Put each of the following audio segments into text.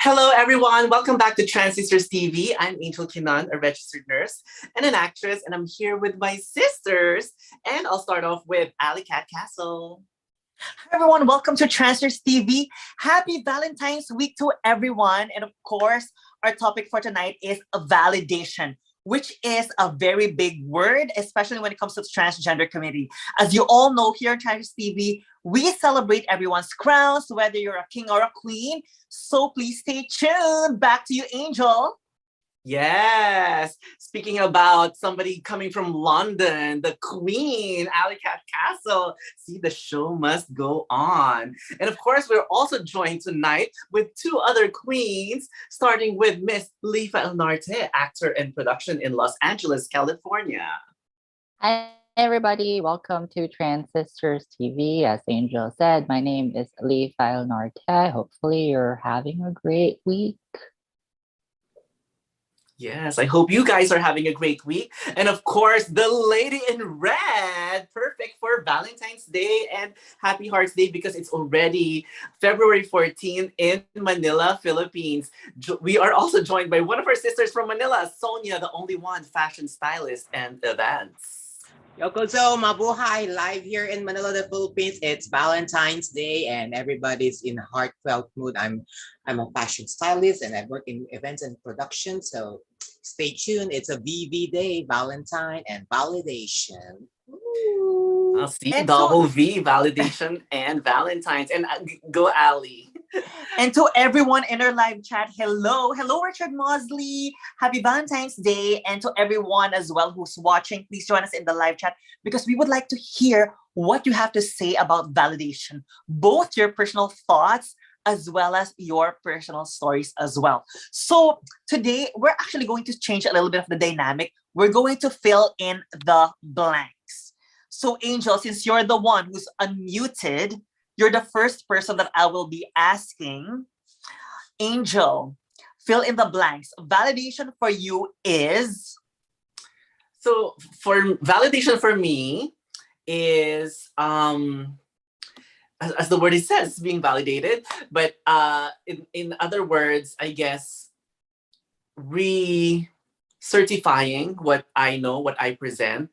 Hello, everyone. Welcome back to Trans Sisters TV. I'm Angel Qinan, a registered nurse and an actress, and I'm here with my sisters. And I'll start off with AllyCat Castle. Hi everyone, welcome to Transgender TV. Happy Valentine's Week to everyone. And of course, our topic for tonight is validation, which is a very big word, especially when it comes to the transgender community. As you all know, here on Transgender TV, we celebrate everyone's crowns, whether you're a king or a queen. So please stay tuned. Back to you, Angel. Yes. Speaking about somebody coming from London, the Queen, AllyCat Castle. See, the show must go on. And of course, we're also joined tonight with two other queens, starting with Miss Faelnar, actor and production in Los Angeles, California. Hi, everybody. Welcome to Trans Sisters TV. As Angel said, my name is Faelnar. Hopefully, you're having a great week. Yes, I hope you guys are having a great week. And of course, the lady in red, perfect for Valentine's Day and Happy Hearts Day because it's already February 14th in Manila, Philippines. We are also joined by one of our sisters from Manila, Sonia, the only one fashion stylist and events. Yokozo, mabuhay, live here in Manila, the Philippines. It's Valentine's Day and everybody's in a heartfelt mood. I'm a fashion stylist and I work in events and production. So stay tuned. It's a VV day, Valentine and validation. I'll see double V, validation and Valentine's. And go Ally. And to everyone in our live chat, hello. Hello, Richard Mosley. Happy Valentine's Day. And to everyone as well who's watching, please join us in the live chat because we would like to hear what you have to say about validation, both your personal thoughts as well as your personal stories as well. So today, we're actually going to change a little bit of the dynamic. We're going to fill in the blanks. So Angel, since you're the one who's unmuted, you're the first person that I will be asking. Angel, fill in the blanks. Validation for you is? So for validation for me is, as the word it says, being validated. But in other words, I guess, certifying what I know, what I present.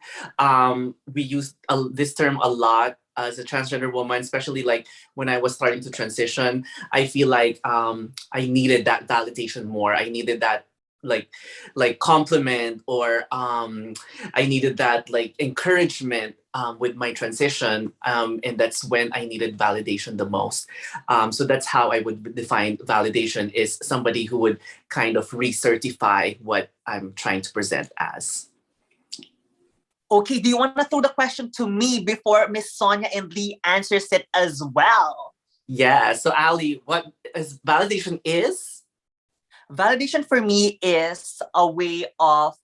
We use this term a lot as a transgender woman, especially like when I was starting to transition. I feel like I needed that validation more. I needed that like compliment, or I needed that like encouragement with my transition, and that's when I needed validation the most. So that's how I would define validation, is somebody who would kind of recertify what I'm trying to present as. Okay, do you want to throw the question to me before Miss Sonia and Lee answers it as well? Yeah, so Ally, what is validation is? Validation for me is a way of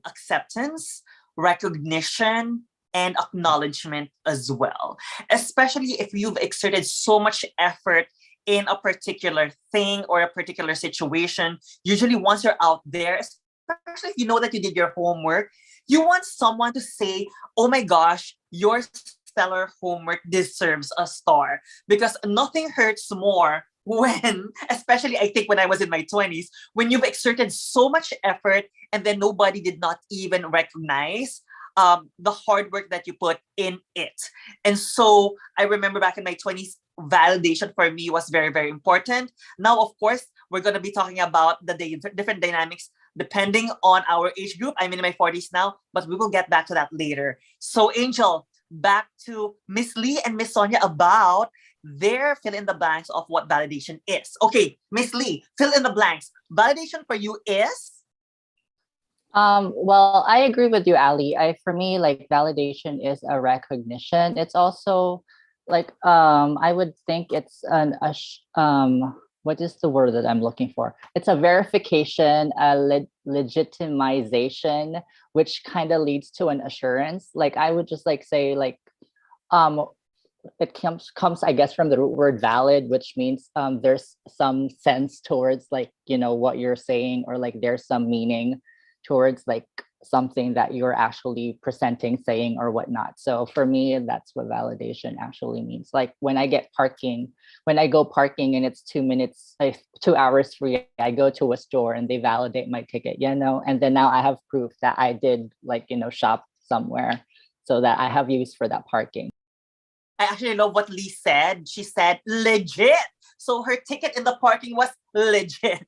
acceptance, recognition, and acknowledgement as well. Especially if you've exerted so much effort in a particular thing or a particular situation. Usually once you're out there, especially if you know that you did your homework, you want someone to say, oh my gosh, your stellar homework deserves a star. Because nothing hurts more when, especially I think when I was in my 20s, when you've exerted so much effort and then nobody did not even recognize the hard work that you put in it. And so I remember back in my 20s, validation for me was very, very important. Now, of course, we're going to be talking about the different dynamics depending on our age group. I'm in my 40s now, but we will get back to that later. So Angel, back to Miss Lee and Miss Sonia about their fill in the blanks of what validation is. Okay, Miss Lee, fill in the blanks. Validation for you is? Well, I agree with you, Ally. For me, like, validation is a recognition. It's also like, I would think it's what is the word that I'm looking for? It's a verification, a legitimization, which kind of leads to an assurance. Like, I would just like say, like, it comes I guess from the root word valid, which means there's some sense towards, like, you know, what you're saying, or like there's some meaning towards like something that you're actually presenting, saying, or whatnot. So for me, that's what validation actually means. Like when I go parking and it's 2 minutes, like 2 hours free, I go to a store and they validate my ticket, and then now I have proof that I did shop somewhere so that I have use for that parking. I actually love what Lee said. She said legit. So her ticket in the parking was legit.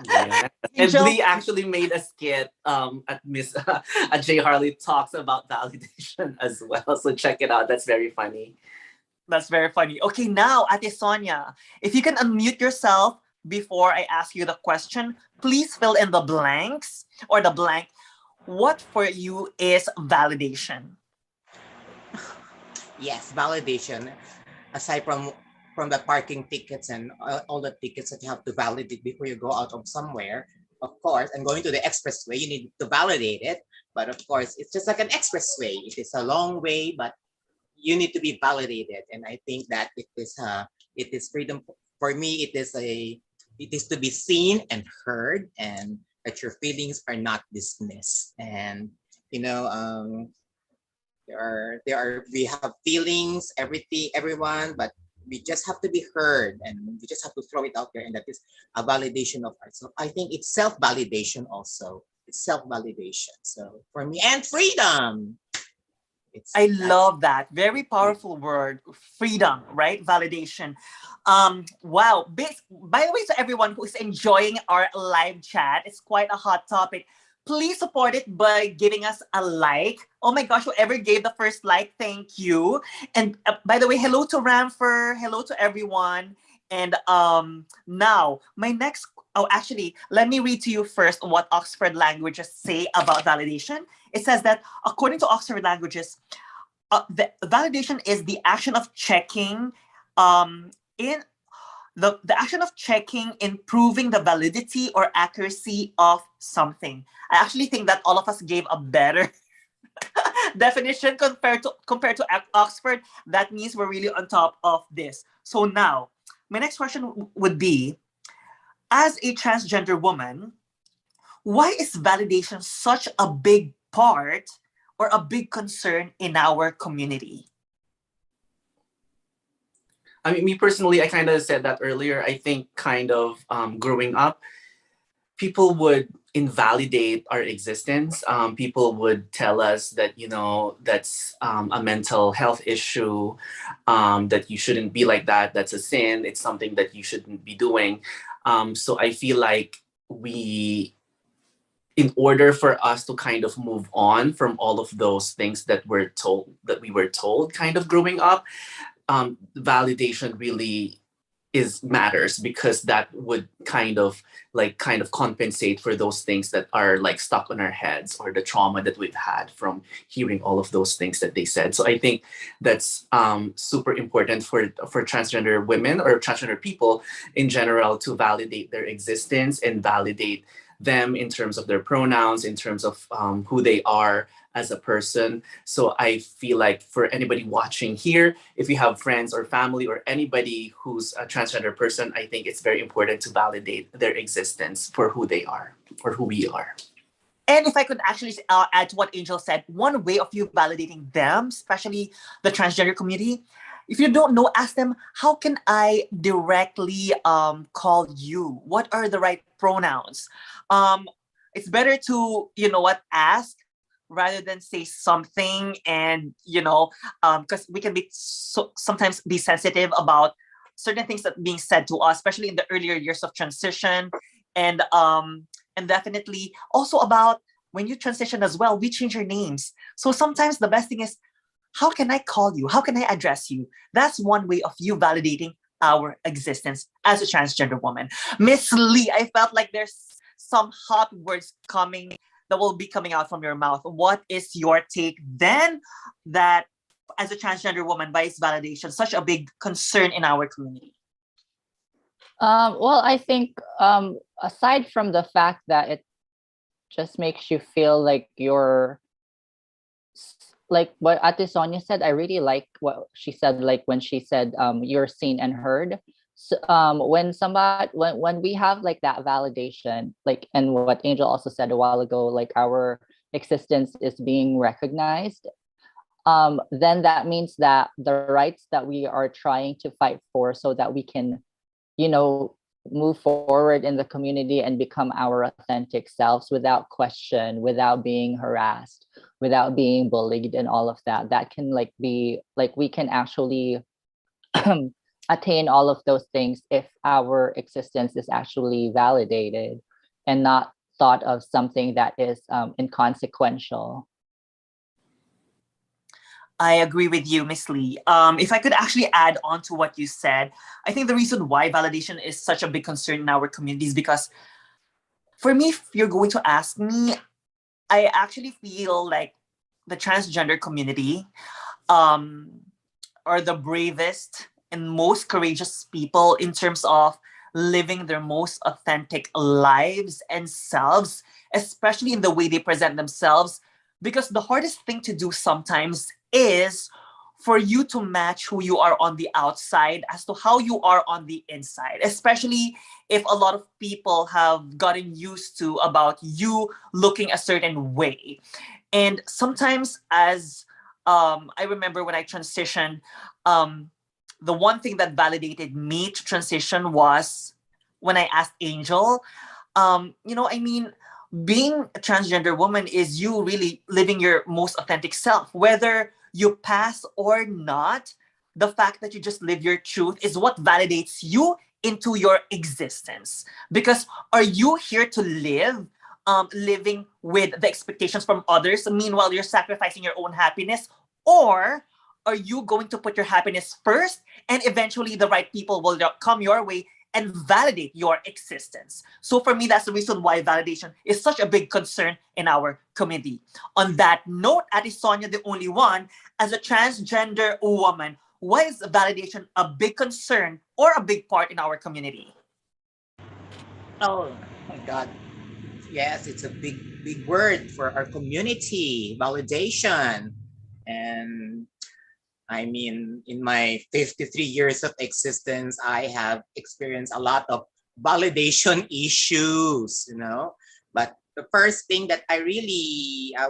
Yeah. And Angel, Lee actually made a skit at Miss at J Harley talks about validation as well. So check it out. That's very funny. that's very funny. Okay, now Ate Sonia, if you can unmute yourself before I ask you the question, please fill in the blanks or the blank. What for you is validation? Yes, validation. Aside from the parking tickets and all the tickets that you have to validate before you go out of somewhere, of course, and going to the expressway, you need to validate it. But of course, it's just like an expressway. It is a long way, but you need to be validated. And I think that it is freedom for me. It is to be seen and heard, and that your feelings are not dismissed. And you know, we have feelings, everything, everyone, but we just have to be heard, and we just have to throw it out there, and that is a validation of art. So I think it's self-validation also. It's self-validation. So for me, and freedom. I love that. Very powerful word. Freedom, right? Validation. Wow. By the way, to everyone who is enjoying our live chat, it's quite a hot topic. Please support it by giving us a like. Oh my gosh, whoever gave the first like, thank you. And by the way, hello to Ramfer. Hello to everyone. And now, my next... Oh, actually, let me read to you first what Oxford Languages say about validation. It says that according to Oxford Languages, the validation is the action of checking in the action of checking, improving the validity or accuracy of something. I actually think that all of us gave a better definition compared to Oxford. That means we're really on top of this. So now, my next question would be, as a transgender woman, why is validation such a big part or a big concern in our community? I mean, me personally, I kind of said that earlier. I think kind of growing up, people would invalidate our existence. People would tell us that, that's a mental health issue, that you shouldn't be like that. That's a sin. It's something that you shouldn't be doing. So I feel like in order for us to kind of move on from all of those things that we were told kind of growing up, validation really matters, because that would kind of compensate for those things that are like stuck on our heads, or the trauma that we've had from hearing all of those things that they said. So I think that's super important for transgender women or transgender people in general, to validate their existence and validate them in terms of their pronouns, in terms of who they are as a person. So I feel like for anybody watching here, if you have friends or family or anybody who's a transgender person, I think it's very important to validate their existence for who they are or who we are. And if I could actually add to what Angel said, one way of you validating them, especially the transgender community, if you don't know, ask them, how can I directly call you? What are the right pronouns? It's better to, ask rather than say something, and, because we can be sometimes be sensitive about certain things that being said to us, especially in the earlier years of transition. And definitely also about when you transition as well, we change your names. So sometimes the best thing is, how can I call you? How can I address you? That's one way of you validating our existence as a transgender woman. Miss Lee, I felt like there's some hot words that will be coming out from your mouth. What is your take then, that as a transgender woman, why is validation such a big concern in our community? Well, I think aside from the fact that it just makes you feel like you're, like what Ate Sonia said, I really like what she said, like when she said you're seen and heard. So, when we have like that validation, like, and what Angel also said a while ago, like our existence is being recognized, then that means that the rights that we are trying to fight for so that we can, move forward in the community and become our authentic selves without question, without being harassed, without being bullied and all of that, that can be we can actually attain all of those things if our existence is actually validated and not thought of something that is inconsequential. I agree with you, Miss Lee. If I could actually add on to what you said, I think the reason why validation is such a big concern in our communities, because for me, if you're going to ask me, I actually feel like the transgender community are the bravest and most courageous people in terms of living their most authentic lives and selves, especially in the way they present themselves. Because the hardest thing to do sometimes is for you to match who you are on the outside as to how you are on the inside, especially if a lot of people have gotten used to about you looking a certain way. And sometimes, as I remember when I transitioned, the one thing that validated me to transition was when I asked Angel, being a transgender woman is you really living your most authentic self. Whether you pass or not, the fact that you just live your truth is what validates you into your existence. Because are you here to live living with the expectations from others, meanwhile you're sacrificing your own happiness? Or are you going to put your happiness first and eventually the right people will come your way and validate your existence? So for me, that's the reason why validation is such a big concern in our community. On that note, Ate Sonia, the only one, as a transgender woman, why is validation a big concern or a big part in our community? Oh my God. Yes, it's a big word for our community, validation. And I mean, in my 53 years of existence, I have experienced a lot of validation issues. But the first thing that I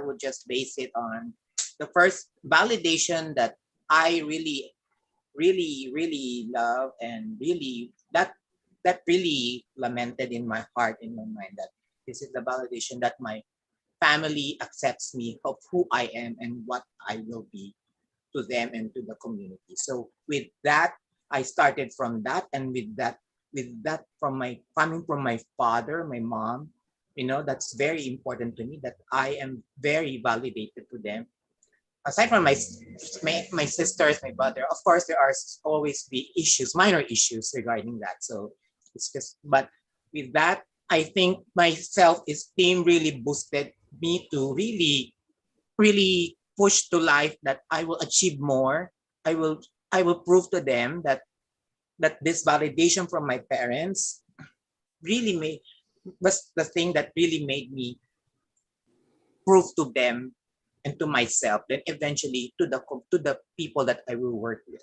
would just base it on, the first validation that I really love and really that really lamented in my heart, in my mind, that this is the validation that my family accepts me of who I am and what I will be to them and to the community. So with that, I started from that, and with that from my coming from my father, my mom, that's very important to me, that I am very validated to them. Aside from my sisters, my brother, of course, there are always be issues, minor issues regarding that. So it's just, but with that, I think my self-esteem really boosted me to really push to life that I will achieve more. I will I will prove to them that this validation from my parents really made was the thing that really made me prove to them and to myself, then eventually to the people that I will work with.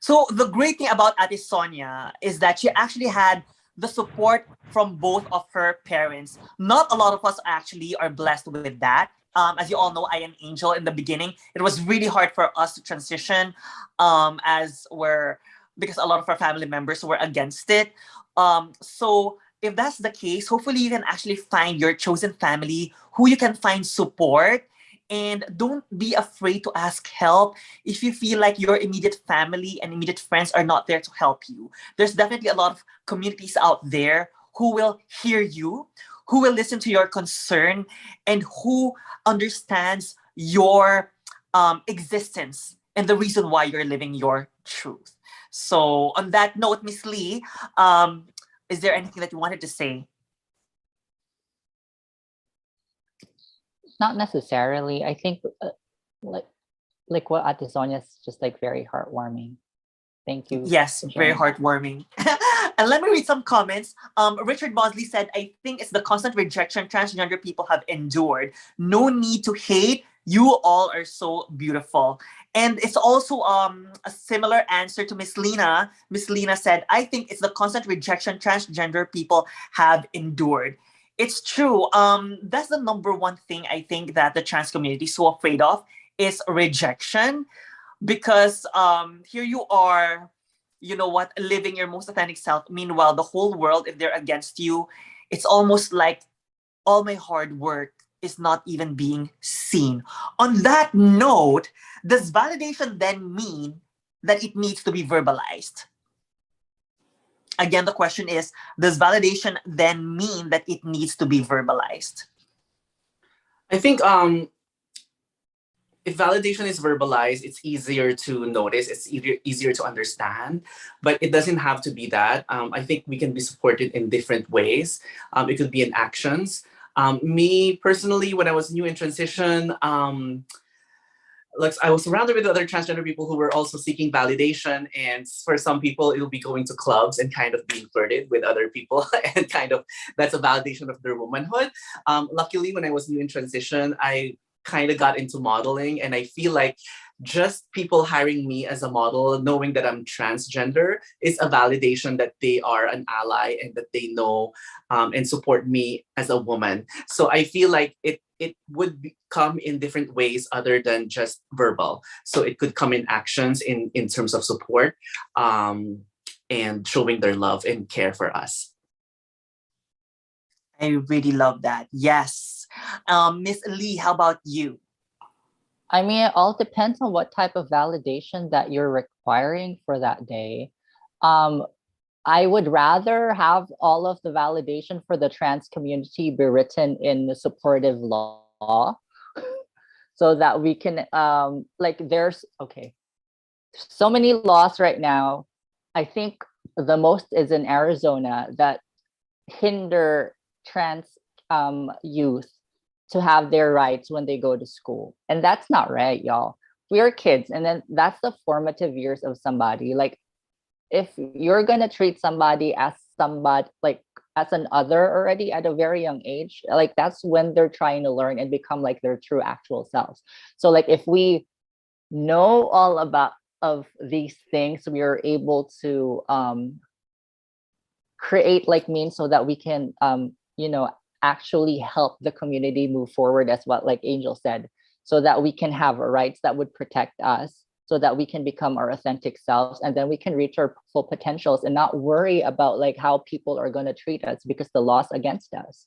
So the great thing about Ate Sonia is that she actually had the support from both of her parents. Not a lot of us actually are blessed with that. As you all know, I am Angel in the beginning. It was really hard for us to transition, because a lot of our family members were against it. So if that's the case, hopefully you can actually find your chosen family who you can find support. And don't be afraid to ask help if you feel like your immediate family and immediate friends are not there to help you. There's definitely a lot of communities out there who will hear you, who will listen to your concern, and who understands your existence and the reason why you're living your truth. So, on that note, Miss Lee, is there anything that you wanted to say? Not necessarily. I think like what Ate Sonia is just very heartwarming. Thank you Yes, for very sharing that. heartwarming. And let me read some comments. Richard Bosley said, I think it's the constant rejection transgender people have endured. No need to hate. You all are so beautiful. And it's also a similar answer to Miss Lena. Miss Lena said, I think it's the constant rejection transgender people have endured. It's true. That's the number one thing I think that the trans community is so afraid of is rejection. Because here you are, you know what, living your most authentic self. Meanwhile, the whole world, if they're against you, it's almost like all my hard work is not even being seen. On that note, does validation then mean that it needs to be verbalized? Again, the question is, does validation then mean that it needs to be verbalized? I think if validation is verbalized, it's easier to notice, it's easier to understand, but it doesn't have to be that. I think we can be supported in different ways. It could be in actions. Me personally, when I was new in transition, like I was surrounded with other transgender people who were also seeking validation. And for some people, it'll be going to clubs and kind of being flirted with other people, and kind of that's a validation of their womanhood. Luckily, when I was new in transition, I kind of got into modeling, and I feel like just people hiring me as a model, knowing that I'm transgender, is a validation that they are an ally and that they know and support me as a woman. So I feel like it would come in different ways other than just verbal. So it could come in actions in terms of support and showing their love and care for us. I really love that. Yes. Miss Lee, how about you? I mean, it all depends on what type of validation that you're requiring for that day. I would rather have all of the validation for the trans community be written in the supportive law so that we can, like, there's, okay, so many laws right now. I think the most is in Arizona that hinder trans youth to have their rights when they go to school. And that's not right, y'all. We are kids, and then that's the formative years of somebody. Like, if you're gonna treat somebody as somebody, like as an other already at a very young age, like that's when they're trying to learn and become like their true actual selves. So like if we know all about of these things, we are able to create like means so that we can you know, actually help the community move forward, as what like Angel said, so that we can have rights that would protect us, so that we can become our authentic selves, and then we can reach our full potentials and not worry about like how people are going to treat us because the law's against us.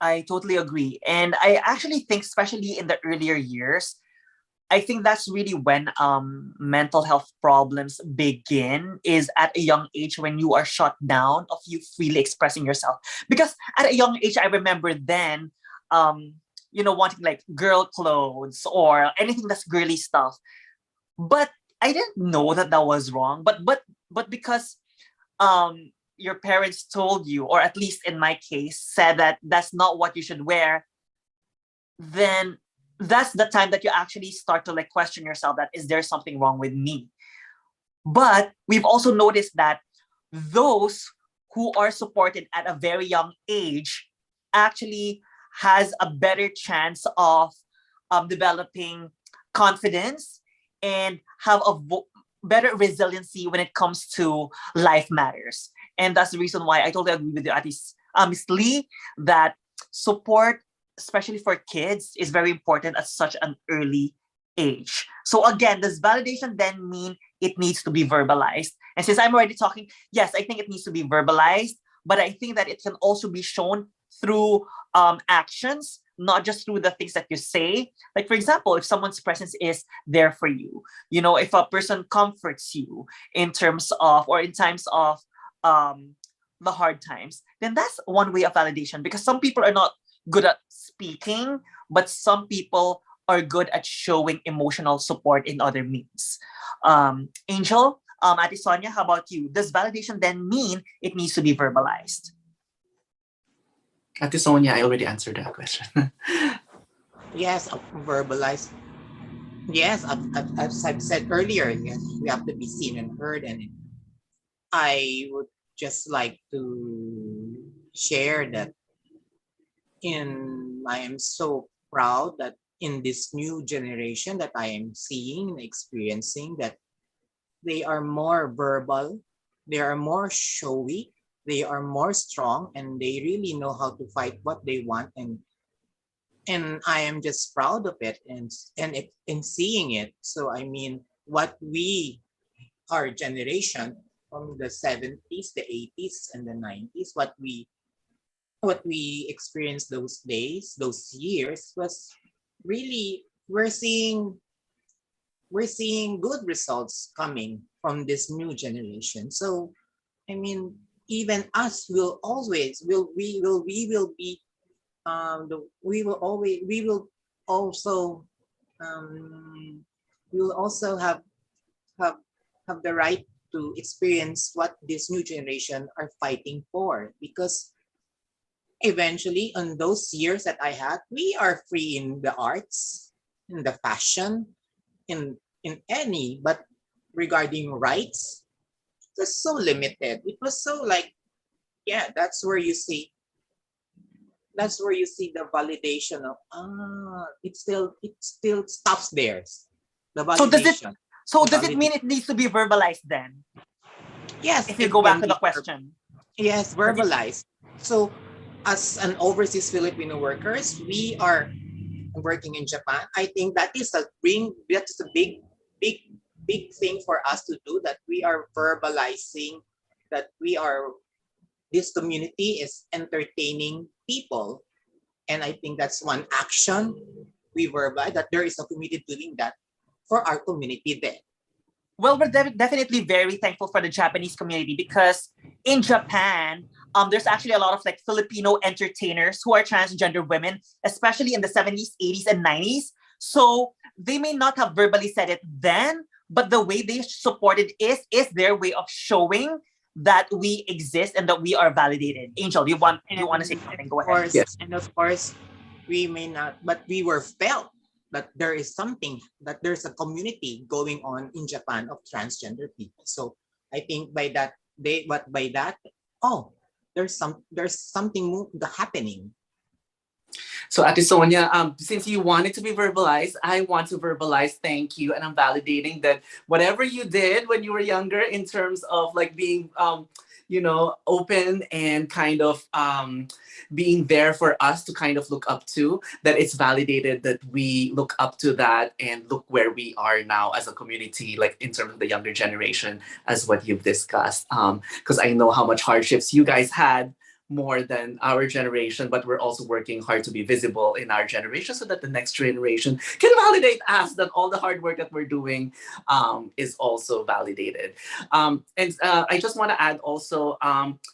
I totally agree. And I actually think, especially in the earlier years, I think that's really when mental health problems begin, is at a young age when you are shut down of you freely expressing yourself. Because at a young age, I remember then, you know, wanting like girl clothes or anything that's girly stuff. But I didn't know that that was wrong. But because your parents told you, or at least in my case, said that that's not what you should wear, then that's the time that you actually start to like question yourself, that is there something wrong with me? But we've also noticed that those who are supported at a very young age actually has a better chance of developing confidence and have a better resiliency when it comes to life matters. And that's the reason why I totally agree with you, Miss Lee, that support, especially for kids, is very important at such an early age. So again, does validation then mean it needs to be verbalized? And since I'm already talking, yes, I think it needs to be verbalized, but I think that it can also be shown through actions, not just through the things that you say. Like, for example, if someone's presence is there for you, you know, if a person comforts you in terms of, or in times of the hard times, then that's one way of validation. Because some people are not good at speaking, but some people are good at showing emotional support in other means. Angel, Ate Sonia, how about you? Does validation then mean it needs to be verbalized? Ate Sonia, I already answered that question. Yes, verbalized. Yes, as I've said earlier, yes, we have to be seen and heard. And I would just like to share that I am so proud that in this new generation that I am seeing and experiencing, that they are more verbal, they are more showy, they are more strong and they really know how to fight what they want, and I am just proud of it, and seeing it. So I mean, what we, our generation from the 70s, the 80s, and the 90s, what we experienced those days, those years, was really, we're seeing good results coming from this new generation. So I mean, even us will always will we will be we will also um we will also have have the right to experience what this new generation are fighting for, because eventually on those years that I had, we are free in the arts, in the fashion, in any, but regarding rights, it was so limited. It was so like, yeah, that's where you see the validation of, it still stops there. The So does it validation. so The does it mean validation. it needs to be verbalized then? Yes, If you it go back can to the be question. yes, Does it verbalized. So as an overseas Filipino workers, we are working in Japan. I think that is a big big thing for us to do, that we are verbalizing that we are this community is entertaining people. And I think that's one action we verbalize, that there is a community doing that for our community there. Well, we're definitely very thankful for the Japanese community, because in Japan, there's actually a lot of like Filipino entertainers who are transgender women, especially in the 70s, 80s, and 90s. So they may not have verbally said it then, but the way they support it is their way of showing that we exist and that we are validated. Angel, do you want to say something? Go ahead. Yes. And of course, we may not, but we were felt that there's a community going on in Japan of transgender people. So I think by that, oh, there's something happening. So, Ate Sonia, since you want it to be verbalized, I want to verbalize thank you, and I'm validating that whatever you did when you were younger, in terms of like being, open and kind of being there for us to kind of look up to, that it's validated that we look up to that, and look where we are now as a community, like in terms of the younger generation, as what you've discussed. Because I know how much hardships you guys had more than our generation, but we're also working hard to be visible in our generation, so that the next generation can validate us, that all the hard work that we're doing is also validated. And I just want to add also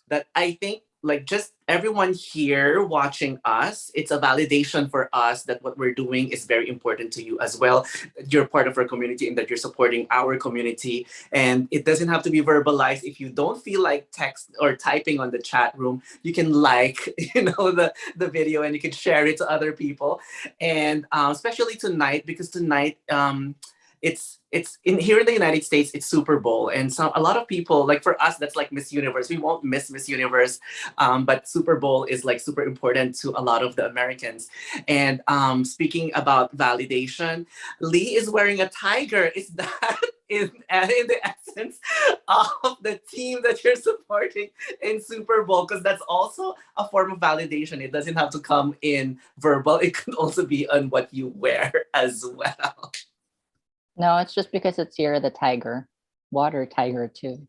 that I think, like, just everyone here watching us, it's a validation for us that what we're doing is very important to you as well. You're part of our community, and that you're supporting our community. And it doesn't have to be verbalized. If you don't feel like text or typing on the chat room, you can the video, and you can share it to other people. And especially tonight, because tonight it's in here in the United States, it's Super Bowl, and so a lot of people, like for us, that's like Miss Universe. We won't miss Miss Universe, but Super Bowl is like super important to a lot of the Americans. And speaking about validation, Lee is wearing a tiger. Is that in the essence of the team that you're supporting in Super Bowl? Because that's also a form of validation. It doesn't have to come in verbal. It can also be on what you wear as well. No, it's just because it's Sierra the tiger, water tiger too.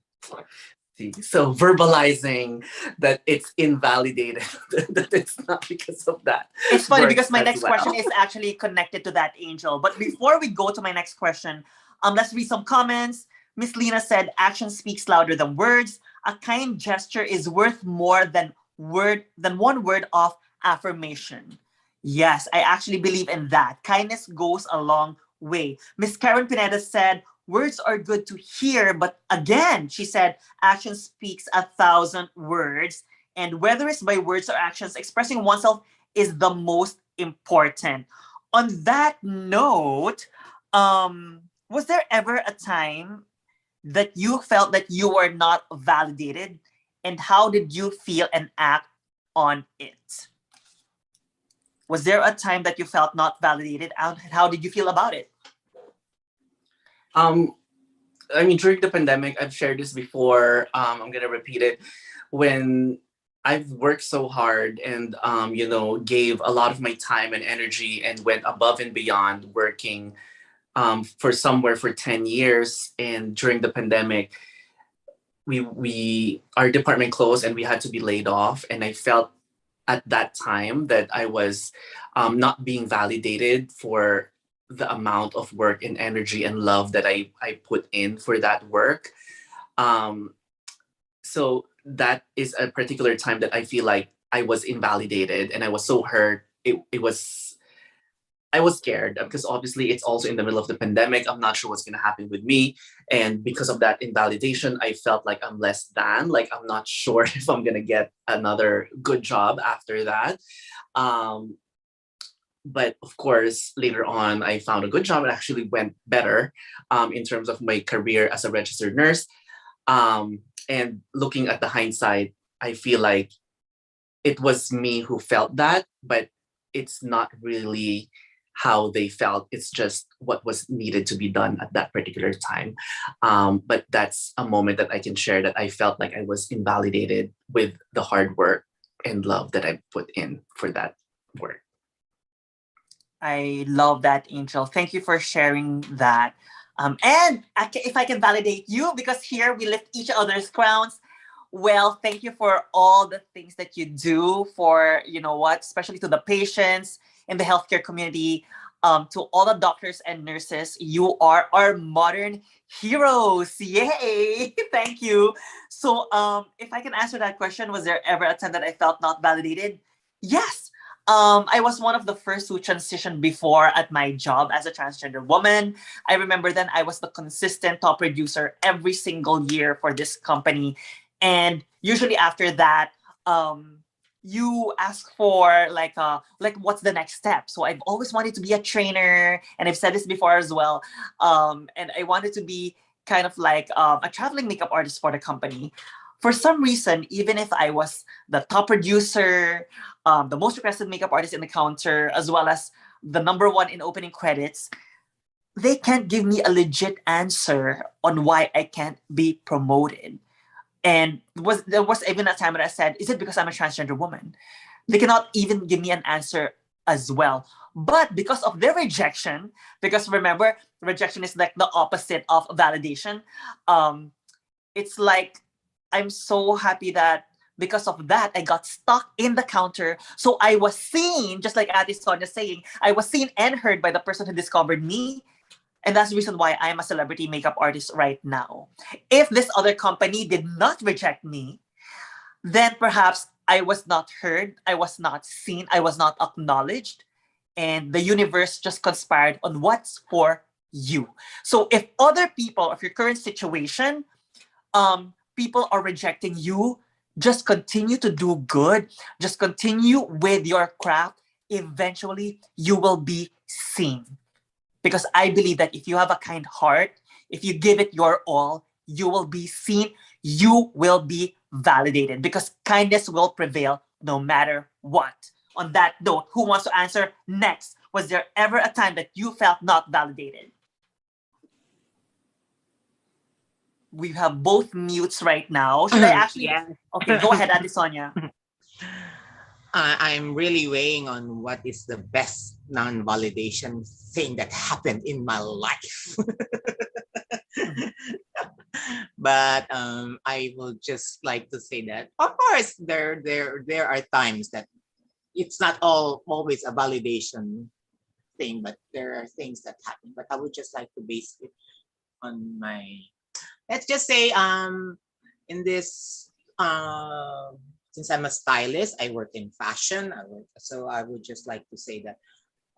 So verbalizing that it's invalidated, that it's not because of that. It's funny works because my as next well. question is actually connected to that, Angel. But before we go to my next question, let's read some comments. Miss Lena said, "Action speaks louder than words. A kind gesture is worth more than one word of affirmation." Yes, I actually believe in that. Kindness goes a long way. Miss Karen Pineda said, "Words are good to hear, but again," she said, "action speaks 1,000 words. And whether it's by words or actions, expressing oneself is the most important." On that note, was there ever a time that you felt that you were not validated, and how did you feel and act on it? Was there a time that you felt not validated, and how did you feel about it? I mean, during the pandemic, I've shared this before. I'm gonna repeat it. when I've worked so hard and gave a lot of my time and energy and went above and beyond working for somewhere for 10 years, and during the pandemic we our department closed and we had to be laid off, and I felt at that time that I was not being validated for the amount of work and energy and love that I put in for that work. Um, so that is a particular time that I feel like I was invalidated and I was so hurt. It was I was scared because obviously it's also in the middle of the pandemic. I'm not sure what's going to happen with me. And because of that invalidation, I felt like I'm less than, like, I'm not sure if I'm going to get another good job after that. Um, but of course, later on, I found a good job. It actually went better in terms of my career as a registered nurse. And looking at the hindsight, I feel like it was me who felt that, but it's not really how they felt. It's just what was needed to be done at that particular time. But that's a moment that I can share, that I felt like I was invalidated with the hard work and love that I put in for that work. I love that, Angel. Thank you for sharing that. And if I can validate you, because here we lift each other's crowns. Well, thank you for all the things that you do for, especially to the patients in the healthcare community, to all the doctors and nurses. You are our modern heroes. Yay! Thank you. So, if I can answer that question, was there ever a time that I felt not validated? Yes. I was one of the first who transitioned before at my job as a transgender woman. I remember then I was the consistent top producer every single year for this company. And usually after that, you ask for like what's the next step. So I've always wanted to be a trainer, and I've said this before as well. And I wanted to be kind of like a traveling makeup artist for the company. For some reason, even if I was the top producer, the most requested makeup artist in the counter, as well as the number one in opening credits, they can't give me a legit answer on why I can't be promoted. And there was even a time when I said, is it because I'm a transgender woman? They cannot even give me an answer as well. But because of their rejection, because remember, rejection is like the opposite of validation. It's like, I'm so happy that because of that, I got stuck in the counter. So I was seen, just like Ate Sonia saying, I was seen and heard by the person who discovered me. And that's the reason why I'm a celebrity makeup artist right now. If this other company did not reject me, then perhaps I was not heard, I was not seen, I was not acknowledged, and the universe just conspired on what's for you. So if other people of your current situation, people are rejecting you, just continue to do good, just continue with your craft. Eventually, you will be seen. Because I believe that if you have a kind heart, if you give it your all, you will be seen, you will be validated, because kindness will prevail no matter what. On that note, who wants to answer next? Was there ever a time that you felt not validated? We have both mutes right now. Should I actually? Yeah. Okay, go ahead, Ate Sonia. I'm really weighing on what is the best non-validation thing that happened in my life. But I will just like to say that, of course, there are times that it's not always a validation thing, but there are things that happen. But I would just like to base it on my, let's just say, in this since I'm a stylist, I work in fashion. So I would just like to say that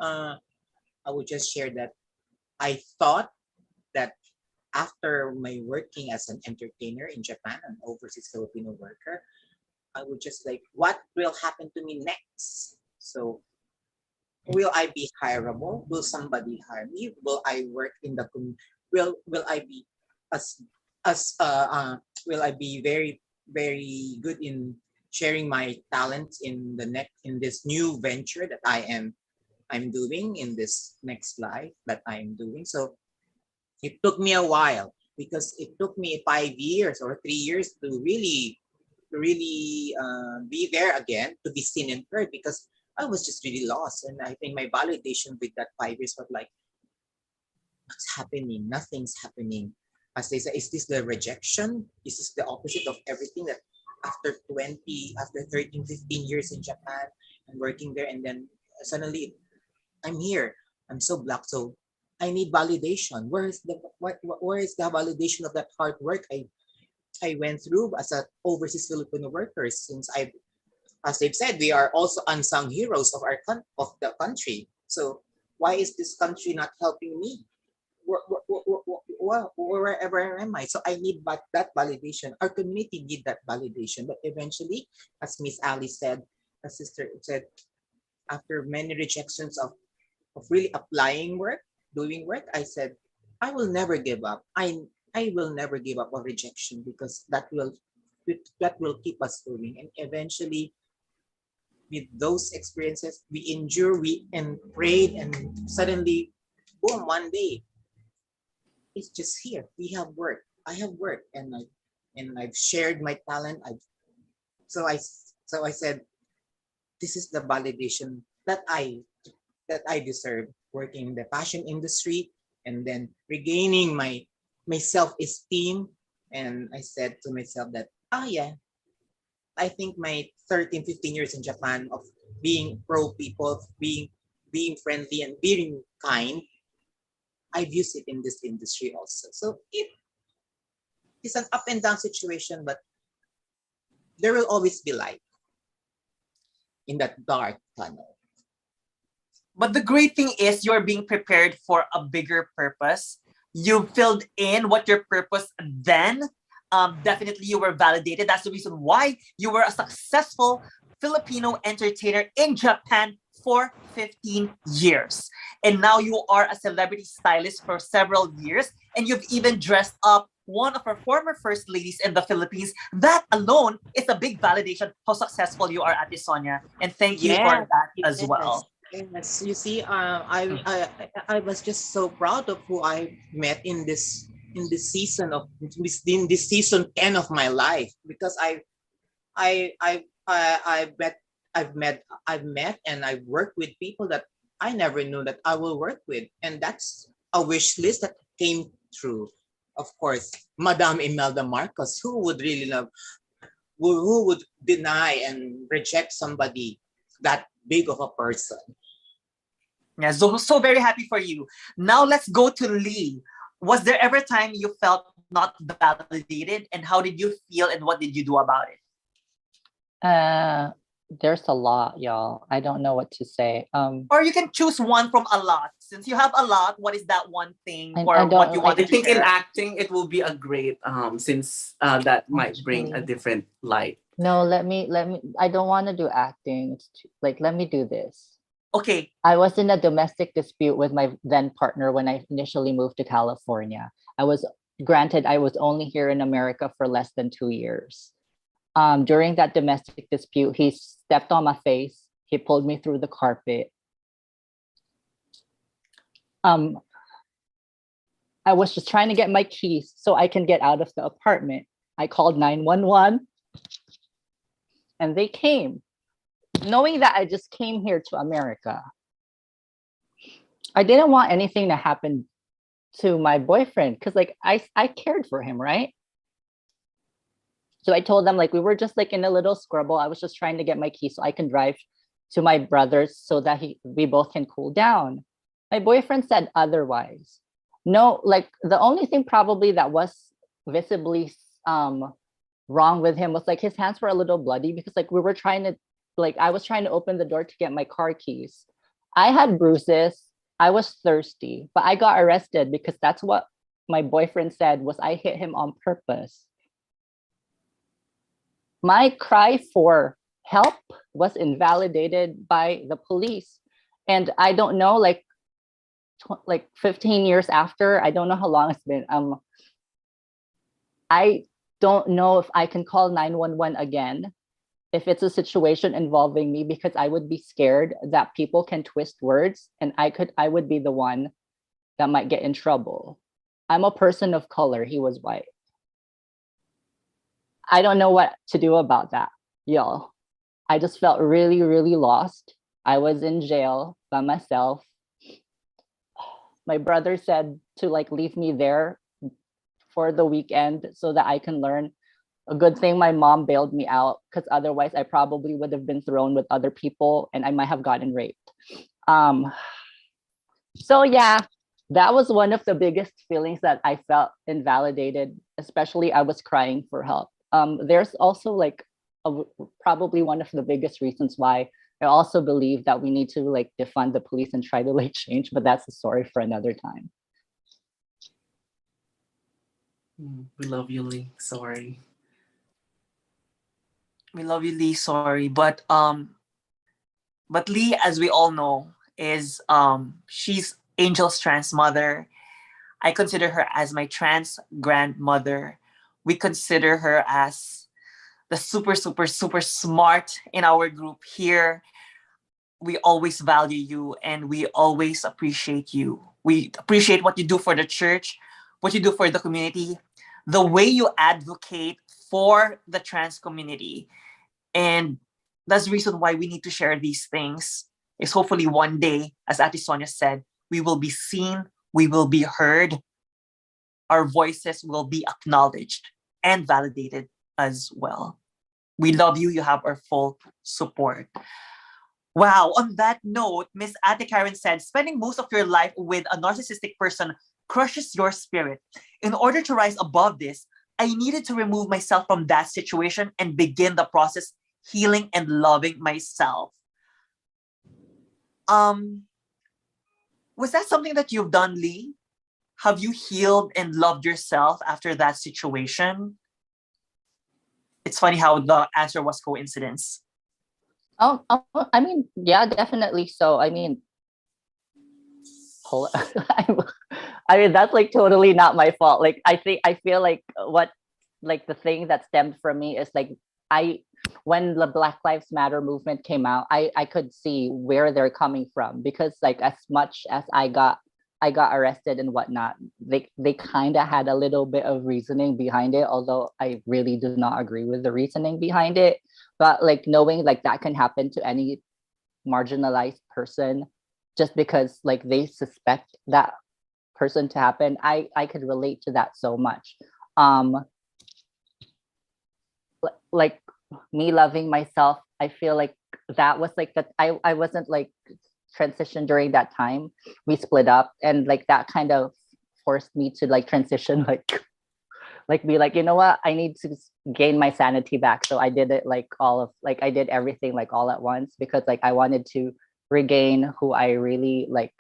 I would just share that I thought that after my working as an entertainer in Japan, an overseas Filipino worker, I would just like, what will happen to me next? So will I be hireable? Will somebody hire me? Will I work in the will I be as will I be very very good in sharing my talents in this new venture that I'm doing in this next life that I'm doing. So it took me a while, because it took me 5 years or 3 years to really really be there again, to be seen and heard, because I was just really lost. And I think my validation with that 5 years was like, what's happening? Nothing's happening. As they say, is this the rejection? Is this the opposite of everything that after 13, 15 years in Japan and working there, and then suddenly I'm here. I'm so black. So I need validation. Where is the validation of that hard work I went through as an overseas Filipino workers? Since as they've said, we are also unsung heroes of of the country. So why is this country not helping me? Wherever am I? So I need that validation. Our community need that validation. But eventually, as Miss Ali said, a sister said, after many rejections of really applying work, doing work, I said, I will never give up. I will never give up on rejection, because that will keep us going. And eventually, with those experiences, we endure, we and prayed, and suddenly, boom, one day, it's just here. We have work. I have work, and I've shared my talent. So I so I said, this is the validation that I deserve, working in the fashion industry, and then regaining my self-esteem. And I said to myself that, yeah, I think my 13, 15 years in Japan of being pro people, being friendly and being kind, I've used it in this industry also. So it's an up and down situation, but there will always be light in that dark tunnel. But the great thing is you're being prepared for a bigger purpose. You filled in what your purpose then. Definitely you were validated. That's the reason why you were a successful Filipino entertainer in Japan for 15 years. And now you are a celebrity stylist for several years. And you've even dressed up one of our former first ladies in the Philippines. That alone is a big validation how successful you are at this, Sonia. And thank you for that as well. Yes, you see, I was just so proud of who I met in this season in this season 10 of my life, because I've met and I've worked with people that I never knew that I will work with, and that's a wish list that came true. Of course, Madame Imelda Marcos, who would really love, who would deny and reject somebody that big of a person? Yeah, so very happy for you. Now let's go to Lee. Was there ever a time you felt not validated, and how did you feel, and what did you do about it? There's a lot, y'all. I don't know what to say. Or you can choose one from a lot. Since you have a lot, what is that one thing or I don't- what you I wanted to think in share? acting it will be a great since that might bring a Actually, different light. no, let me. I don't want to do acting. It's like, let me do this. Okay, I was in a domestic dispute with my then partner when I initially moved to California. I was only here in America for less than 2 years. During that domestic dispute, he stepped on my face. He pulled me through the carpet. I was just trying to get my keys so I can get out of the apartment. I called 911 and they came, knowing that I just came here to America. I didn't want anything to happen to my boyfriend because like I cared for him, right? So I told them like we were just like in a little squabble. I was just trying to get my keys so I can drive to my brother's so that we both can cool down. My boyfriend said otherwise. No, like the only thing probably that was visibly wrong with him was like his hands were a little bloody because like we were trying to I was trying to open the door to get my car keys. I had bruises. I was thirsty, but I got arrested because that's what my boyfriend said was I hit him on purpose. My cry for help was invalidated by the police. And I don't know, like 15 years after, I don't know how long it's been. I don't know if I can call 911 again if it's a situation involving me because I would be scared that people can twist words and I would be the one that might get in trouble. I'm a person of color. He was white. I don't know what to do about that, y'all. I just felt really, really lost. I was in jail by myself. My brother said to like leave me there for the weekend so that I can learn. A good thing my mom bailed me out, because otherwise I probably would have been thrown with other people and I might have gotten raped. Um, so yeah, that was one of the biggest feelings that I felt invalidated, especially I was crying for help. There's also like probably one of the biggest reasons why I also believe that we need to like defund the police and try to like change, but that's a story for another time. We love you, Lee. Sorry. We love you, Lee. Sorry, but Lee, as we all know, is she's Angel's trans mother. I consider her as my trans grandmother. We consider her as the super, super, super smart in our group here. We always value you and we always appreciate you. We appreciate what you do for the church, what you do for the community, the way you advocate for the trans community. And that's the reason why we need to share these things. Is hopefully one day, as Ate Sonia said, we will be seen, we will be heard, our voices will be acknowledged and validated as well. We love you. You have our full support. Wow. On that note, Miss Ate Karen said, spending most of your life with a narcissistic person crushes your spirit. In order to rise above this, I needed to remove myself from that situation and begin the process healing and loving myself. Was that something that you've done, Lee? Have you healed and loved yourself after that situation? It's funny how the answer was coincidence. I mean, yeah, definitely. So, I mean, I mean, that's like totally not my fault. Like, I feel like like the thing that stemmed from me is like, when the Black Lives Matter movement came out, I could see where they're coming from, because like as much as I got arrested and whatnot, they kind of had a little bit of reasoning behind it, although I really do not agree with the reasoning behind it. But like knowing like that can happen to any marginalized person just because like they suspect that person to happen, I could relate to that so much. Like me loving myself, I feel like that was like that I wasn't like transition during that time. We split up, and like that kind of forced me to like transition, like be like, you know what, I need to gain my sanity back. So I did it like I did everything like all at once, because like I wanted to regain who I really like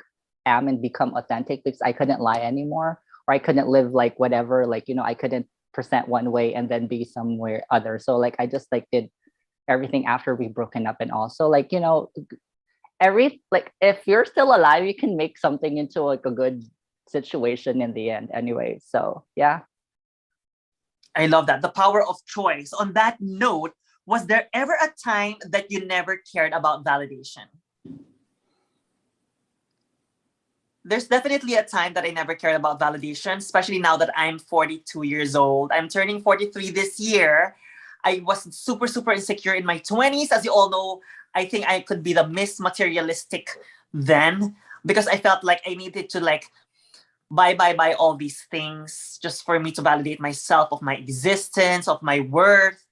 am and become authentic, because I couldn't lie anymore, or I couldn't live like whatever, like, you know, I couldn't present one way and then be somewhere other. So like I just like did everything after we broken up. And also like, you know, like if you're still alive, you can make something into like a good situation in the end anyway. So yeah. I love that. The power of choice. On that note, was there ever a time that you never cared about validation? There's definitely a time that I never cared about validation, especially now that I'm 42 years old. I'm turning 43 this year. I was super, super insecure in my 20s. As you all know, I think I could be the Miss Materialistic then, because I felt like I needed to like buy all these things just for me to validate myself, of my existence, of my worth.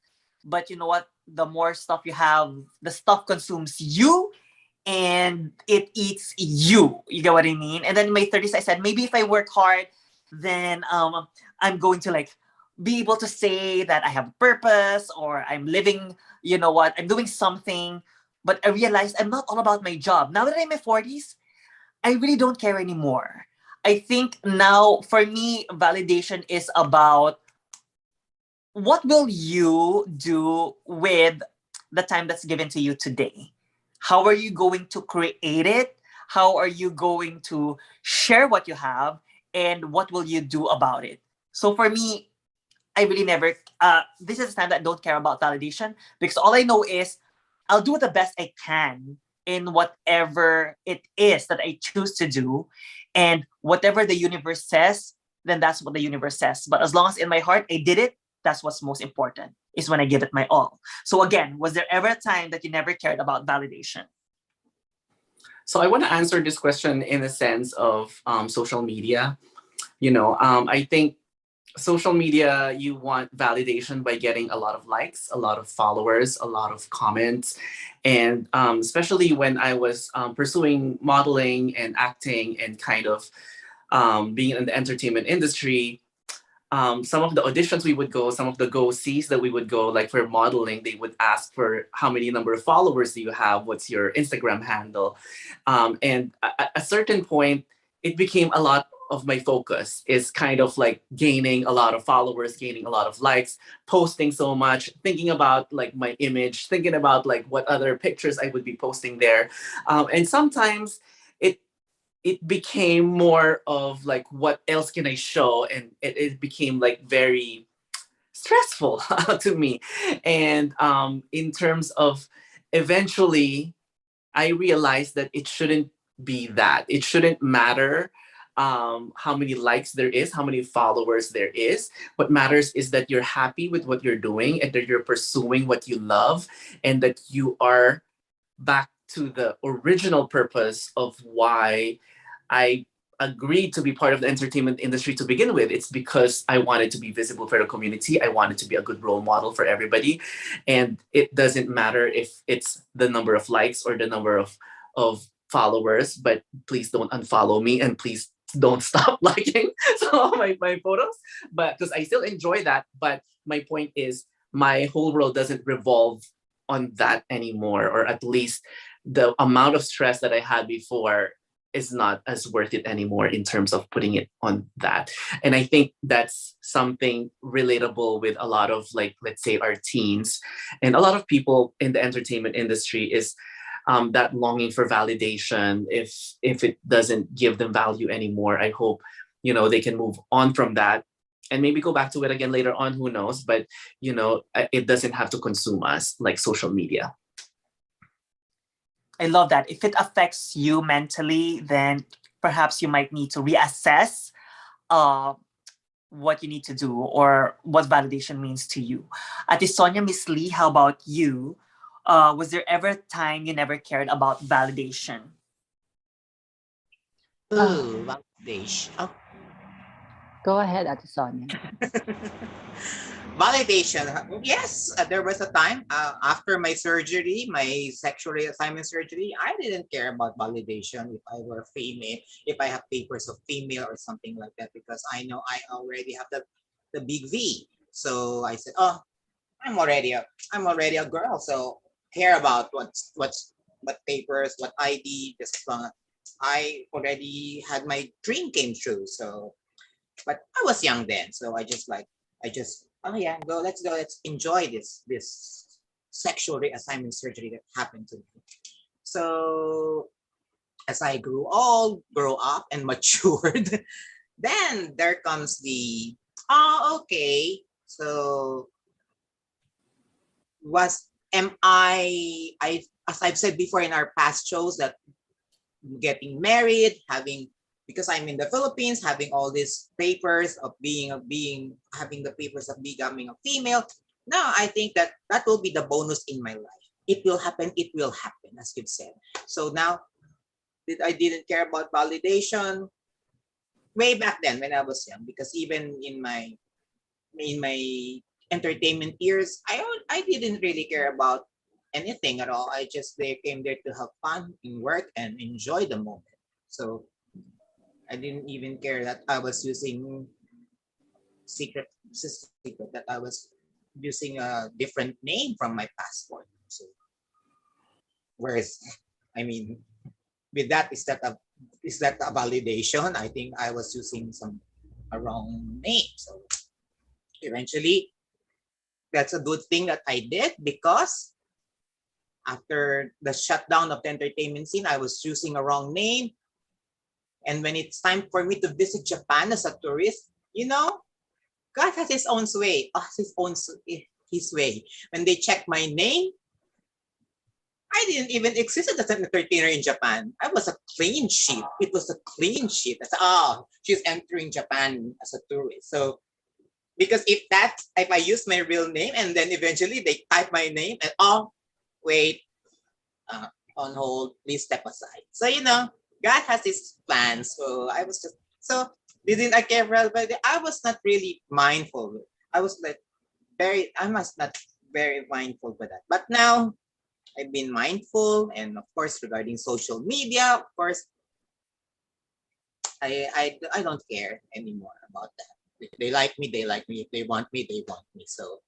But you know what? The more stuff you have, the stuff consumes you and it eats you. You get what I mean? And then in my 30s, I said, maybe if I work hard, then I'm going to like be able to say that I have a purpose, or I'm living, you know what, I'm doing something. But I realized I'm not all about my job. Now that I'm in my 40s, I really don't care anymore. I think now for me, validation is about what will you do with the time that's given to you today? How are you going to create it? How are you going to share what you have? And what will you do about it? So for me, I really never, this is a time that I don't care about validation, because all I know is I'll do the best I can in whatever it is that I choose to do. And whatever the universe says, then that's what the universe says. But as long as in my heart I did it, that's what's most important. is when I give it my all. So again, was there ever a time that you never cared about validation? So I want to answer this question in the sense of social media. I think social media, you want validation by getting a lot of likes, a lot of followers, a lot of comments. And especially when I was pursuing modeling and acting and kind of being in the entertainment industry, some of the auditions we would go, some of the go-sees that we would go, like for modeling, they would ask for how many number of followers do you have? What's your Instagram handle? And at a certain point, it became a lot of my focus is kind of like gaining a lot of followers, gaining a lot of likes, posting so much, thinking about like my image, thinking about like what other pictures I would be posting there. And sometimes it it became more of like what else can I show, and it became like very stressful to me. And in terms of eventually I realized that it shouldn't be that. It shouldn't matter how many likes there is, how many followers there is. What matters is that you're happy with what you're doing and that you're pursuing what you love, and that you are back to the original purpose of why I agreed to be part of the entertainment industry to begin with. It's because I wanted to be visible for the community. I wanted to be a good role model for everybody. And it doesn't matter if it's the number of likes or the number of followers, but please don't unfollow me, and please don't stop liking some of my photos. But because I still enjoy that. But my point is my whole world doesn't revolve on that anymore, or at least the amount of stress that I had before is not as worth it anymore in terms of putting it on that. And I think that's something relatable with a lot of, like, let's say our teens and a lot of people in the entertainment industry is that longing for validation. If it doesn't give them value anymore, I hope they can move on from that and maybe go back to it again later on. Who knows? But it doesn't have to consume us like social media. I love that. If it affects you mentally, then perhaps you might need to reassess what you need to do or what validation means to you. Ate Sonia, Miss Lee, how about you? Was there ever a time you never cared about validation? Ooh, validation. Oh. Go ahead, Ate Sonia. Validation. Yes, there was a time after my surgery, my sexual reassignment surgery, I didn't care about validation if I were female, if I have papers of female or something like that, because I know I already have the big V. So I said, oh, I'm already a girl, so care about what papers, what ID, just I already had my dream came true. So but I was young then, so I just oh yeah, let's enjoy this sexual reassignment surgery that happened to me. So as I grow up and matured, then there comes the okay. So was am I as I've said before in our past shows that getting married, having because I'm in the Philippines, having all these papers of having the papers of becoming a female. Now I think that will be the bonus in my life. It will happen. It will happen, as you've said. So now, I didn't care about validation way back then when I was young, because even in my entertainment years, I didn't really care about anything at all. They came there to have fun in work and enjoy the moment. So I didn't even care that I was using secret that I was using a different name from my passport. So whereas I mean with that is that a validation? I think I was using a wrong name. So eventually that's a good thing that I did, because after the shutdown of the entertainment scene, I was using a wrong name. And when it's time for me to visit Japan as a tourist, God has his own way, his way. When they check my name, I didn't even exist as an entertainer in Japan. I was a clean sheet. It was a clean sheet. That's she's entering Japan as a tourist. So Because if I use my real name and then eventually they type my name and wait, on hold, please step aside. So God has His plans. So I was just didn't I care well, but I was not really mindful. I was like I must not very mindful with that. But now I've been mindful, and of course regarding social media, of course I don't care anymore about that. If they like me, they like me. If they want me, they want me. So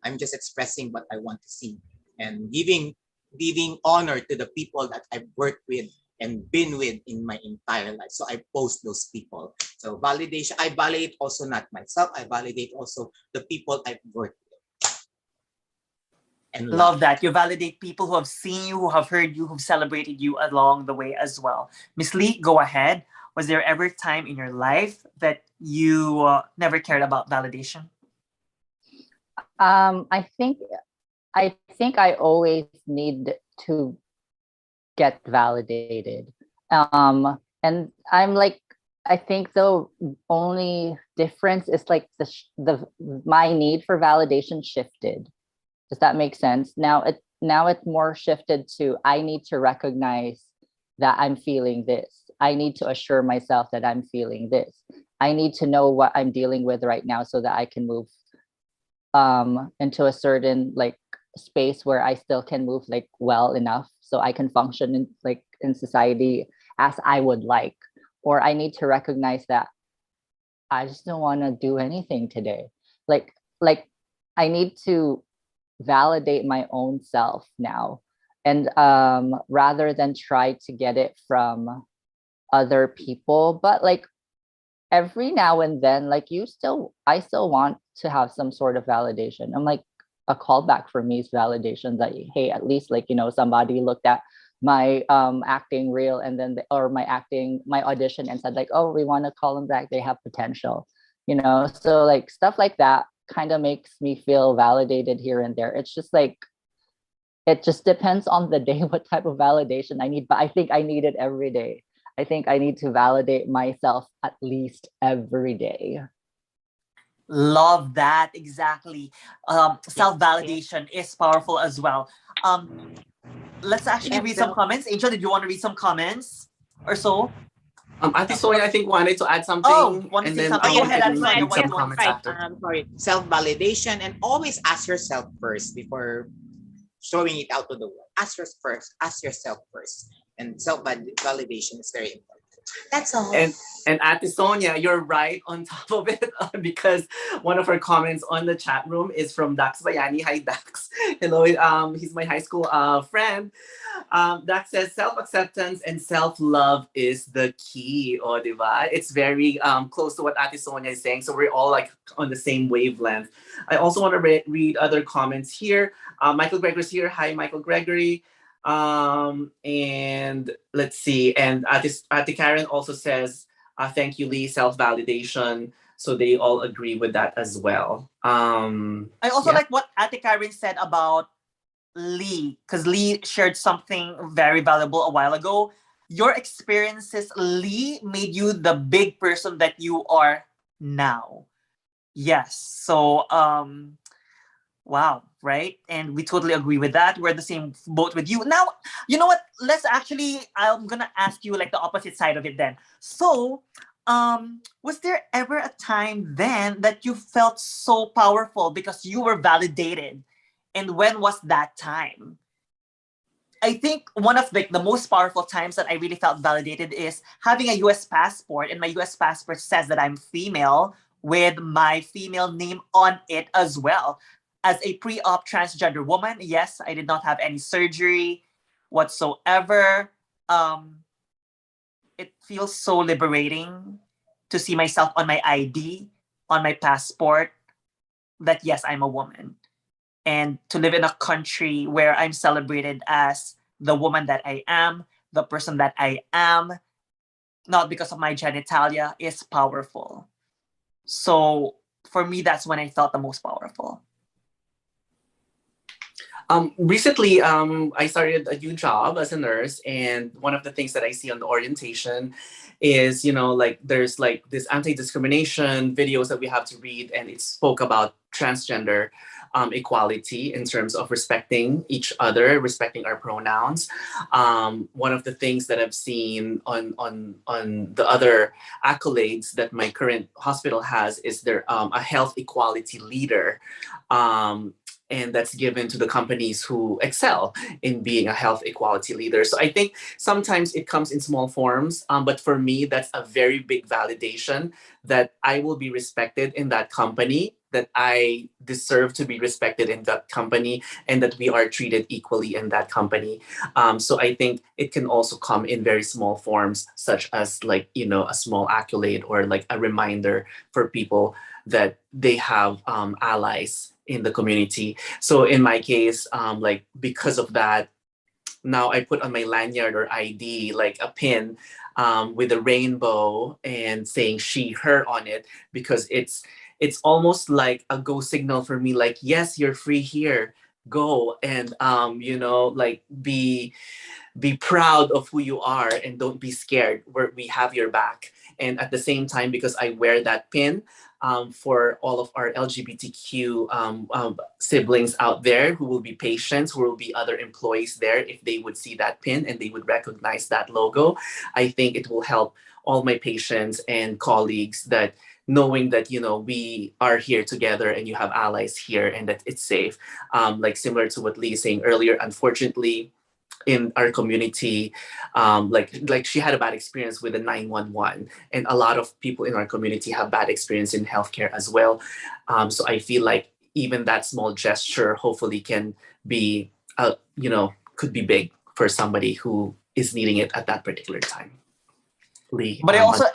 I'm just expressing what I want to see and giving honor to the people that I've worked with and been with in my entire life. So I post those people. So validation, I validate also not myself. I validate also the people I've worked with and Love love. that. You validate people who have seen you, who have heard you, who've celebrated you along the way as well. Miss Lee, go ahead. Was there ever a time in your life that you never cared about validation? I think I always need to get validated. And I'm like, I think the only difference is like the my need for validation shifted. Does that make sense? Now it's more shifted to I need to recognize that I'm feeling this. I need to assure myself that I'm feeling this. I need to know what I'm dealing with right now so that I can move into a certain like space where I still can move like well enough so I can function in society as I would like. Or I need to recognize that I just don't want to do anything today. Like I need to validate my own self now, and rather than try to get it from other people. But like every now and then, like I still want to have some sort of validation. I'm like, a callback for me is validation that, hey, at least like somebody looked at my acting reel and then or my audition and said like, oh, we want to call them back, they have potential. So like stuff like that kind of makes me feel validated here and there. It's just like, it just depends on the day what type of validation I need, but I think I need it every day. I think I need to validate myself at least every day. Love that. Exactly. Self-validation is powerful as well. Let's actually read some comments. Angel, did you want to read some comments or so? Ate Sonia, I think wanted to add something. Oh, want to and say then something? Go ahead, we Ate can Sonia. read What do some you want to comments say? after. Sorry, self-validation, and always ask yourself first before showing it out to the world. Ask yourself first. And self-validation is very important. That's all. And Ate Sonia, you're right on top of it because one of her comments on the chat room is from Dax Bayani. Hi, Dax. Hello, he's my high school friend. Dax says self-acceptance and self-love is the key. Oh, diba? It's very close to what Ate Sonia is saying. So we're all like on the same wavelength. I also want to read other comments here. Michael Gregory's here. Hi, Michael Gregory. And let's see. And Ate Karen also says, thank you, Lee, self-validation. So they all agree with that as well. I also like what Ate Karen said about Lee, because Lee shared something very valuable a while ago. Your experiences, Lee, made you the big person that you are now. Yes. So, wow, right? And we totally agree with that. We're the same boat with you. Now, you know what? I'm gonna ask you like the opposite side of it then. So, was there ever a time then that you felt so powerful because you were validated? And when was that time? I think one of the most powerful times that I really felt validated is having a US passport, and my US passport says that I'm female with my female name on it as well. As a pre-op transgender woman, yes, I did not have any surgery whatsoever. It feels so liberating to see myself on my ID, on my passport, that yes, I'm a woman. And to live in a country where I'm celebrated as the woman that I am, the person that I am, not because of my genitalia, is powerful. So for me, that's when I felt the most powerful. Recently, I started a new job as a nurse, and one of the things that I see on the orientation is, like there's like this anti-discrimination videos that we have to read, and it spoke about transgender equality in terms of respecting each other, respecting our pronouns. One of the things that I've seen on the other accolades that my current hospital has is there a health equality leader. Um, and that's given to the companies who excel in being a health equality leader. So I think sometimes it comes in small forms, but for me, that's a very big validation that I will be respected in that company, that I deserve to be respected in that company, and that we are treated equally in that company. So I think it can also come in very small forms, such as like, a small accolade or like a reminder for people that they have allies in the community. So in my case, like because of that, now I put on my lanyard or ID like a pin with a rainbow and saying she, her on it, because it's almost like a go signal for me, like, yes, you're free here. Go and like be proud of who you are and don't be scared. We have your back. And at the same time, because I wear that pin, for all of our LGBTQ siblings out there who will be patients, who will be other employees there, if they would see that pin and they would recognize that logo, I think it will help all my patients and colleagues, that knowing that we are here together and you have allies here and that it's safe. Like similar to what Lee is saying earlier, unfortunately, in our community, like she had a bad experience with the 911, and a lot of people in our community have bad experience in healthcare as well. So I feel like even that small gesture hopefully can be, could be big for somebody who is needing it at that particular time. Lee, But I also,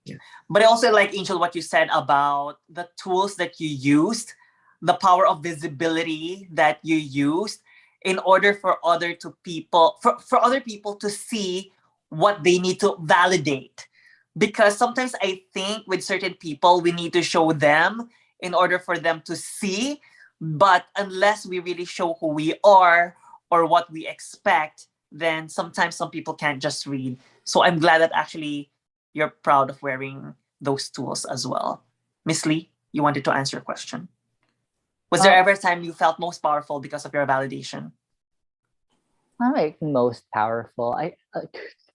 yeah. but I also like, Angel, what you said about the tools that you used, the power of visibility that you used in order for other people to see what they need to validate. Because sometimes I think with certain people we need to show them in order for them to see, but unless we really show who we are or what we expect, then sometimes some people can't just read. So I'm glad that actually you're proud of wearing those tools as well. Miss Lee, you wanted to answer a question. Was there ever a time you felt most powerful because of your validation? Not like most powerful. I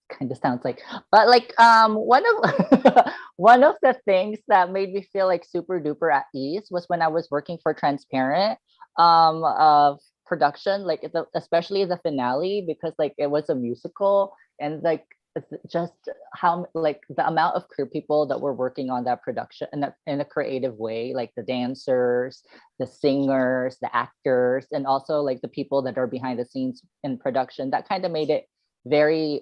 kind of sounds like, but like one of one of the things that made me feel like super duper at ease was when I was working for Transparent of production, like especially the finale, because like it was a musical, and like just how like the amount of crew people that were working on that production in a creative way, like the dancers, the singers, the actors, and also like the people that are behind the scenes in production, that kind of made it very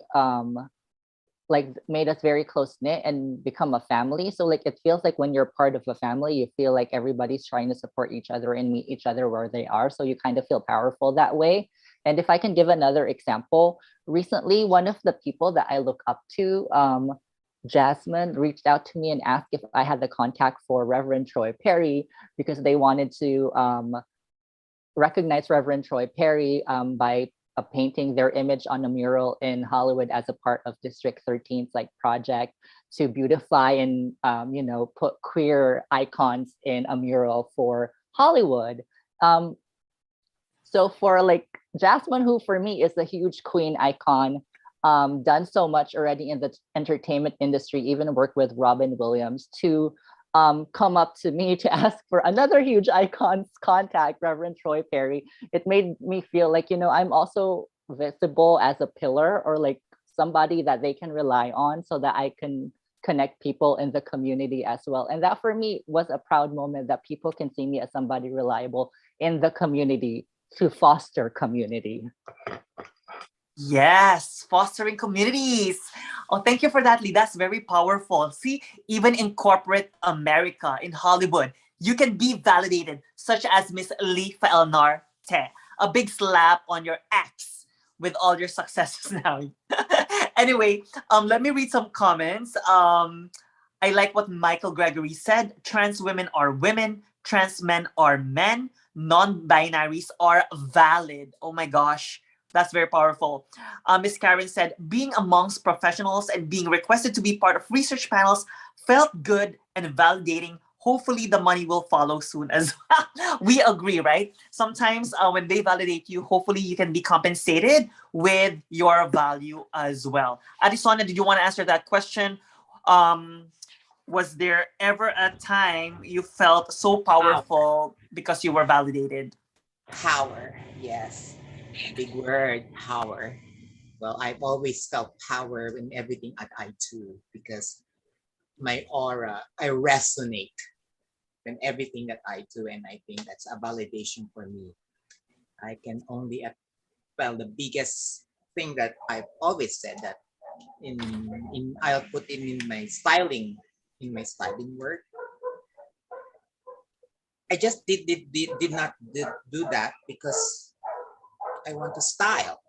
like made us very close knit and become a family. So like it feels like when you're part of a family, you feel like everybody's trying to support each other and meet each other where they are. So you kind of feel powerful that way. And if I can give another example, recently, one of the people that I look up to, Jasmine, reached out to me and asked if I had the contact for Reverend Troy Perry, because they wanted to recognize Reverend Troy Perry by painting their image on a mural in Hollywood as a part of District 13's like project to beautify and put queer icons in a mural for Hollywood. So for like Jasmine, who for me is a huge queen icon, done so much already in the entertainment industry, even worked with Robin Williams, to come up to me to ask for another huge icon's contact, Reverend Troy Perry. It made me feel like, I'm also visible as a pillar, or like somebody that they can rely on, so that I can connect people in the community as well. And that for me was a proud moment, that people can see me as somebody reliable in the community to foster community. Yes, fostering communities. Oh, thank you for that, Lee. That's very powerful. See, even in corporate America, in Hollywood, you can be validated, such as Miss Lee Faelnar Te. A big slap on your axe with all your successes now. Anyway, let me read some comments. I like what Michael Gregory said. Trans women are women. Trans men are men. non-binaries are valid. Oh my gosh, that's very powerful. Miss Karen said, being amongst professionals and being requested to be part of research panels felt good and validating. Hopefully, the money will follow soon as well. We agree, right? Sometimes when they validate you, hopefully you can be compensated with your value as well. Sonia, did you want to answer that question? Um, was there ever a time you felt so Power. powerful because you were validated? Power. Yes. Big word, power. Well, I've always felt power in everything that I do because my aura, I resonate in everything that I do, and I think that's a validation for me. I can only well, the biggest thing that I've always said that in I'll put in my styling work. I just did not do that because I want to style.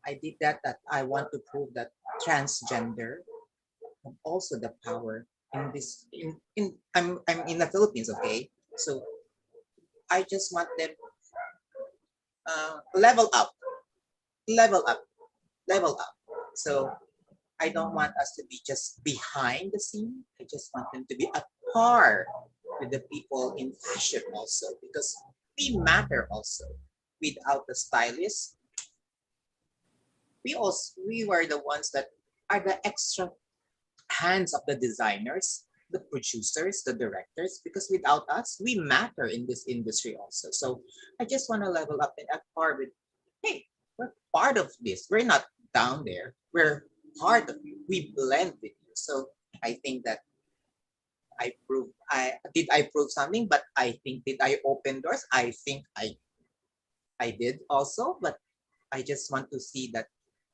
I did that I want to prove that transgender and also the power in this in I'm in the Philippines, okay? So I just want them level up, level up, level up. So I don't want us to be just behind the scene. I just want them to be at par with the people in fashion also because we matter also. Without the stylist, we were the ones that are the extra hands of the designers, the producers, the directors, because without us, we matter in this industry also. So I just want to level up and at par with, hey, we're part of this. We're not down there. We're part of you. We blend with you. So I think that I prove something, but I think did I open doors? I think I did also, but I just want to see that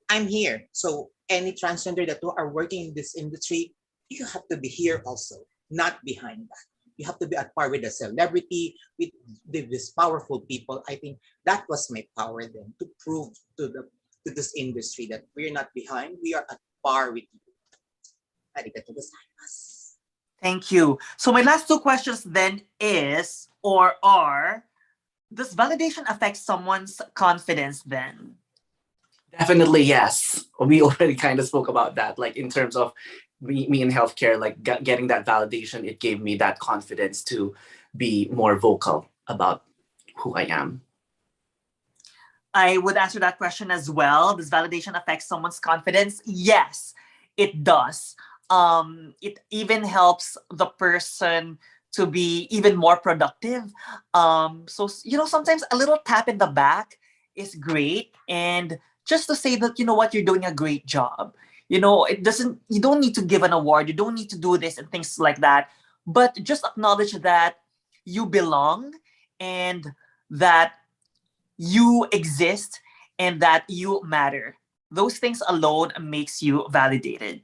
I'm here. So any transgender that are working in this industry, you have to be here also, not behind that. You have to be at par with the celebrity, with these powerful people. I think that was my power then to prove to this industry that we're not behind, we are at par with you. Arigatou gozaimasu. Thank you. So my last two questions then is or are, does validation affect someone's confidence then? Definitely, yes. We already kind of spoke about that. Like in terms of me in healthcare, like getting that validation, it gave me that confidence to be more vocal about who I am. I would answer that question as well. Does validation affect someone's confidence? Yes, it does. It even helps the person to be even more productive. So sometimes a little tap in the back is great, and just to say that what, you're doing a great job. It doesn't. You don't need to give an award. You don't need to do this and things like that. But just acknowledge that you belong and that you exist and that you matter. Those things alone makes you validated.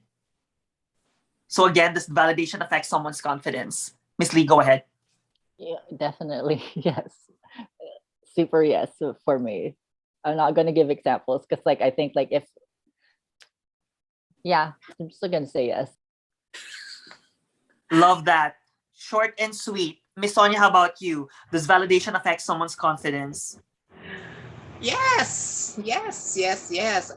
So again, this validation affects someone's confidence. Miss Lee, go ahead. Yeah, definitely. Yes. Super yes for me. I'm not gonna give examples because I think if yeah, I'm just gonna say yes. Love that. Short and sweet. Miss Sonia, how about you? Does validation affect someone's confidence? Yes, yes, yes, yes.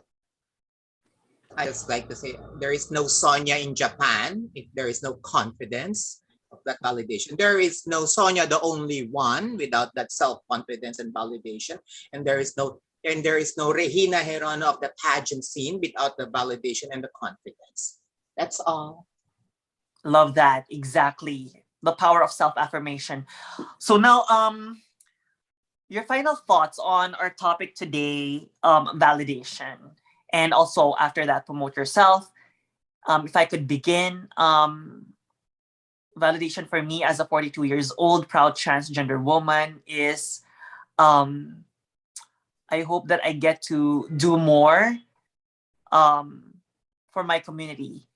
I just like to say there is no Sonia in Japan if there is no confidence of that validation. There is no Sonia the only one without that self-confidence and validation. And there is no Regina Herona of the pageant scene without the validation and the confidence. That's all. Love that. Exactly. The power of self-affirmation. So now, your final thoughts on our topic today, validation. And also after that, promote yourself. If I could begin, validation for me as a 42 years old, proud transgender woman is, um, I hope that I get to do more for my community,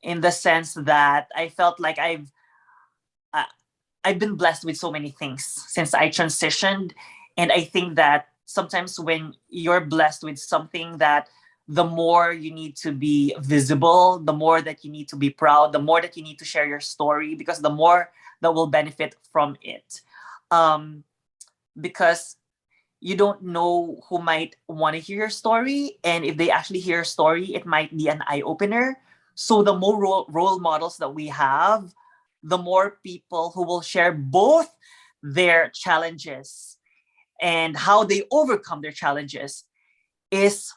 in the sense that I felt like uh, I've been blessed with so many things since I transitioned. And I think that sometimes when you're blessed with something, that the more you need to be visible, the more that you need to be proud, the more that you need to share your story, because the more that will benefit from it. Um, because you don't know who might want to hear your story. And if they actually hear your story, it might be an eye opener. So the more role models that we have, the more people who will share both their challenges and how they overcome their challenges is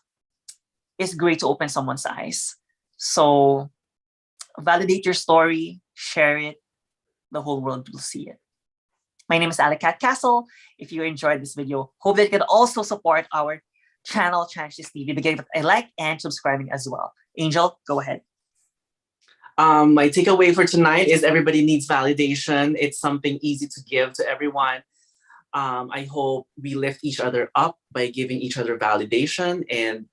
great to open someone's eyes. So validate your story, share it, the whole world will see it. My name is AllyCat Castle. If you enjoyed this video, hope that you can also support our channel, Changes TV, by giving it a like and subscribing as well. Angel, go ahead. My takeaway for tonight is everybody needs validation. It's something easy to give to everyone. I hope we lift each other up by giving each other validation. And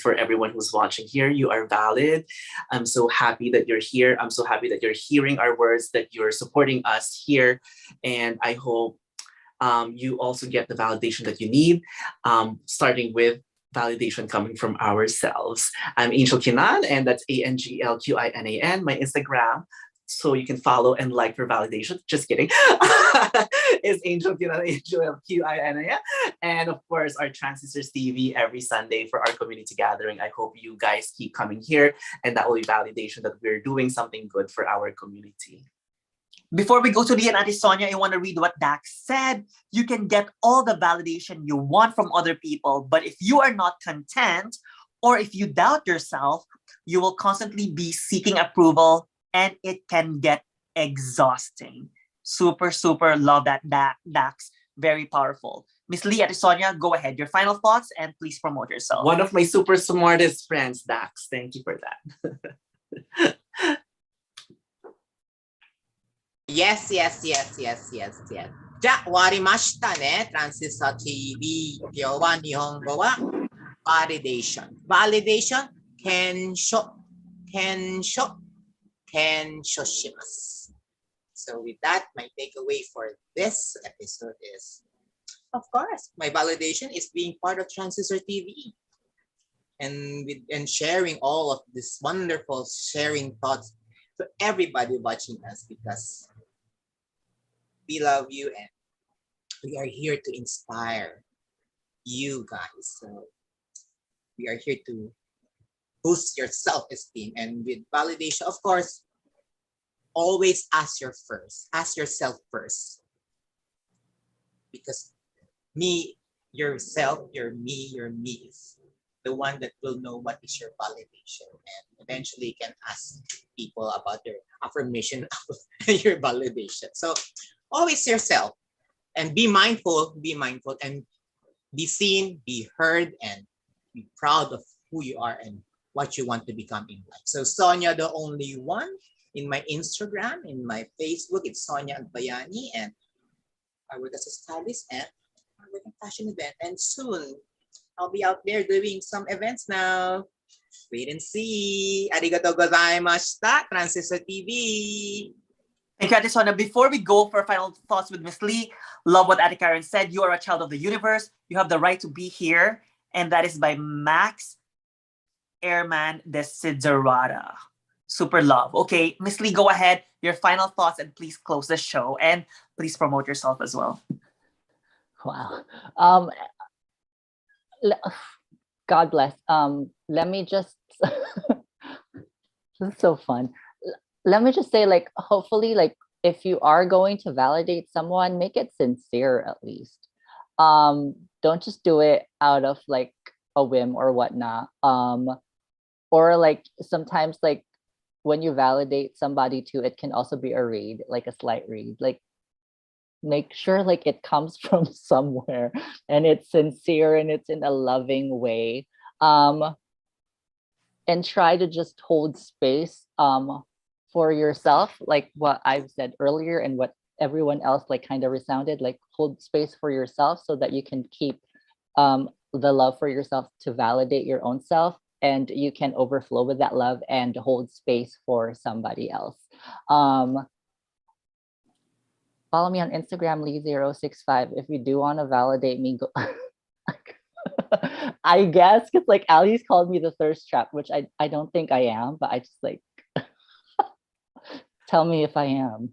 for everyone who's watching here, you are valid. I'm so happy that you're here. I'm so happy that you're hearing our words, that you're supporting us here. And I hope you also get the validation that you need, starting with validation coming from ourselves. I'm Angel Qinan, and that's ANGLQINAN, my Instagram. So you can follow and like for validation. Just kidding. Is Angel Qinan, ANGLQINAN. And of course, our Transistors TV every Sunday for our community gathering. I hope you guys keep coming here, and that will be validation that we're doing something good for our community. Before we go to the Auntie Sonia, I want to read what Dax said. You can get all the validation you want from other people, but if you are not content or if you doubt yourself, you will constantly be seeking approval and it can get exhausting. Super, super love that, Dax. Very powerful. Miss Lee, Auntie Sonia, go ahead. Your final thoughts and please promote yourself. One of my super smartest friends, Dax. Thank you for that. Yes. じゃあ終わりましたね。Transistor TV。今日は日本語は validation。validation 検証します。So with that, my takeaway for this episode is, of course, my validation is being part of Transistor TV and sharing all of this wonderful sharing thoughts to everybody watching us, because we love you and we are here to inspire you guys. So we are here to boost your self-esteem, and with validation, of course, always ask yourself first, because your me is the one that will know what is your validation, and eventually can ask people about their affirmation of your validation. So always yourself, and be mindful, and be seen, be heard, and be proud of who you are and what you want to become in life. So Sonia, the only one, in my Instagram, in my Facebook, it's Sonia Albayani, and I work as a stylist and I work in fashion event, and soon I'll be out there doing some events now. Wait and see. Arigatou gozaimashita, Transistor TV. Thank you, Ate Sonia. Before we go for final thoughts with Miss Lee, love what Ate Karen said. You are a child of the universe. You have the right to be here. And that is by Max Airman Desiderata. Super love. Okay, Miss Lee, go ahead. Your final thoughts and please close the show. And please promote yourself as well. Wow. God bless. Let me just, this is so fun. Let me just say, like, hopefully, like, if you are going to validate someone, make it sincere at least. Don't just do it out of like a whim or whatnot. Or like sometimes like when you validate somebody too, it can also be a read, like a slight read. Like make sure like it comes from somewhere and it's sincere and it's in a loving way. And try to just hold space for yourself, like what I've said earlier and what everyone else like kind of resounded, like hold space for yourself so that you can keep the love for yourself to validate your own self, and you can overflow with that love and hold space for somebody else. Follow me on Instagram, Lee065. If you do want to validate me, go I guess, because like Ally's called me the thirst trap, which I don't think I am, but I just like tell me if I am.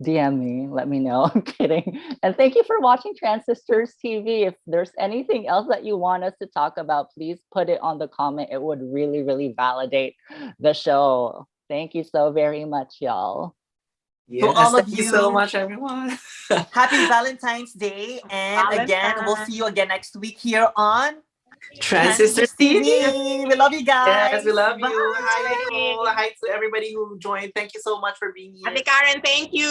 DM me, let me know. I'm kidding. And thank you for watching Transistors TV. If there's anything else that you want us to talk about, please put it on the comment. It would really, really validate the show. Thank you so very much, y'all. Yes, all of thank you so you, much, everyone. happy Valentine's Day. And again, we'll see you again next week here on Transistor Transistors TV. TV. We love you Yes, guys. we love you. Hi, Bye. Nicole. Hi to everybody who joined. Thank you so much for being here. Ate Karen, thank you.